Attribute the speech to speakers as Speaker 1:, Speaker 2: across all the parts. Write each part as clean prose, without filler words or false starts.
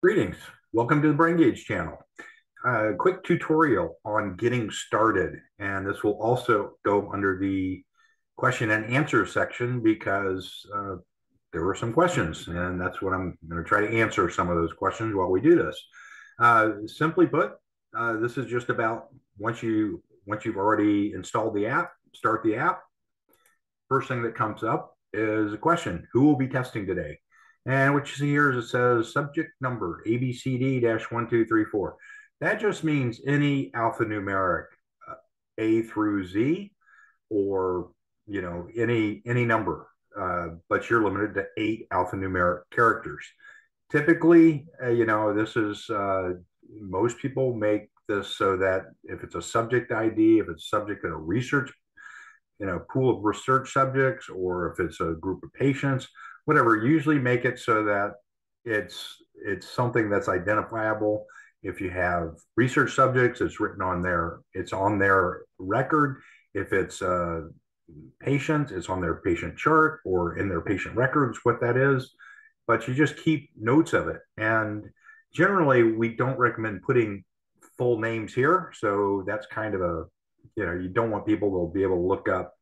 Speaker 1: Greetings. Welcome to the Brain Gauge channel. A quick tutorial on getting started. And this will also go under the question and answer section because there were some questions. And that's what I'm going to try to answer some of those questions while we do this. Simply put, this is just about once you've already installed the app, start the app. First thing that comes up is a question: who will be testing today? And what you see here is it says subject number ABCD-1234. That just means any alphanumeric A through Z, or any number, but you're limited to 8 alphanumeric characters. Typically, this is most people make this so that if it's a subject ID, if it's subject in a research pool of research subjects, or if it's a group of patients, whatever, usually make it so that it's something that's identifiable. If you have research subjects, it's written on there, it's on their record. If it's patients, it's on their patient chart or in their patient records, what that is. But you just keep notes of it. And generally, we don't recommend putting full names here. So that's kind of a, you don't want people to be able to look up,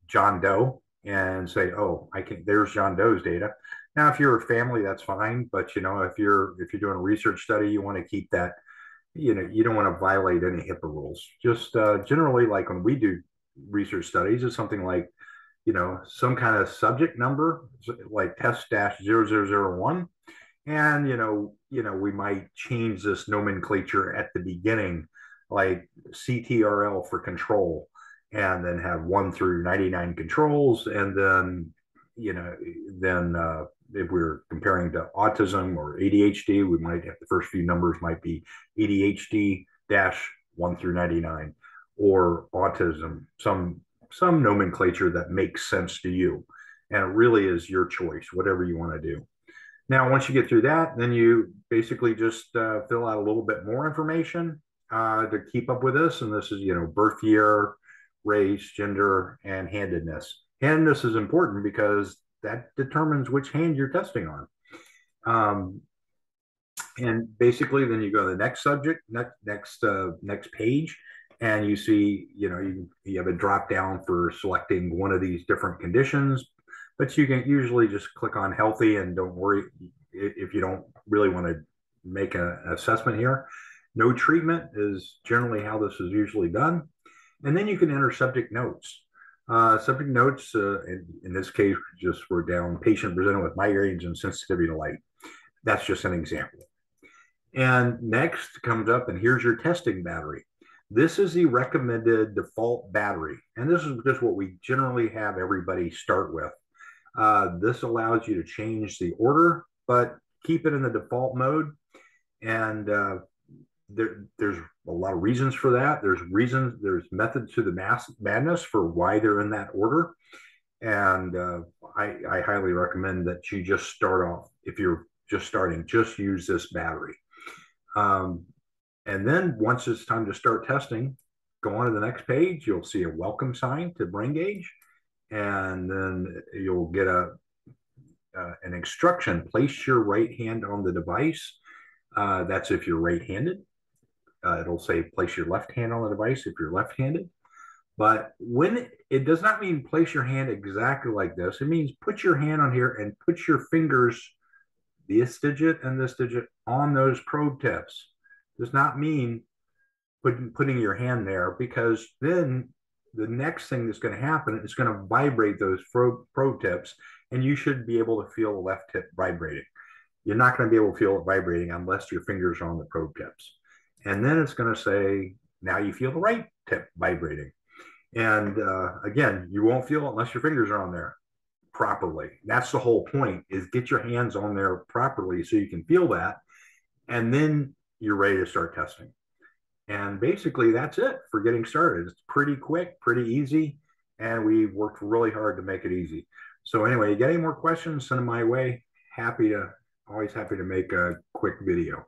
Speaker 1: John Doe and say, oh, there's John Doe's data. Now, if you're a family, that's fine. But, if you're doing a research study, you want to keep that, you don't want to violate any HIPAA rules. Just generally, like when we do research studies, it's something like, some kind of subject number, like test-0001. And, we might change this nomenclature at the beginning, like CTRL for control, and then have 1 through 99 controls. And then, if we're comparing to autism or ADHD, we might have the first few numbers might be ADHD dash 1 through 99, or autism, some nomenclature that makes sense to you. And it really is your choice, whatever you want to do. Now, once you get through that, then you basically just fill out a little bit more information to keep up with this. And this is, birth year, race, gender, and handedness. Handedness is important because that determines which hand you're testing on. And basically, then you go to the next subject, next page, and you see, you have a drop down for selecting one of these different conditions. But you can usually just click on healthy, and don't worry if you don't really want to make an assessment here. No treatment is generally how this is usually done. And then you can enter subject notes. Subject notes, in this case, just we're down patient presented with migraines and sensitivity to light. That's just an example. And next comes up, and here's your testing battery. This is the recommended default battery. And this is just what we generally have everybody start with. This allows you to change the order, but keep it in the default mode. And there's a lot of reasons for that. There's methods to the madness for why they're in that order. And I highly recommend that you just start off, if you're just starting, just use this battery. And then once it's time to start testing, go on to the next page. You'll see a welcome sign to Brain Gauge. And then you'll get an instruction: place your right hand on the device. That's if you're right-handed. It'll say place your left hand on the device if you're left-handed. But when it does not mean place your hand exactly like this, it means put your hand on here and put your fingers, this digit and this digit, on those probe tips. Does not mean putting your hand there, because then the next thing that's going to happen is going to vibrate those probe tips, and you should be able to feel the left tip vibrating. You're not going to be able to feel it vibrating unless your fingers are on the probe tips. And then it's going to say, now you feel the right tip vibrating. And again, you won't feel it unless your fingers are on there properly. That's the whole point, is get your hands on there properly so you can feel that. And then you're ready to start testing. And basically, that's it for getting started. It's pretty quick, pretty easy, and we worked really hard to make it easy. So anyway, you get any more questions, send them my way. Always happy to make a quick video.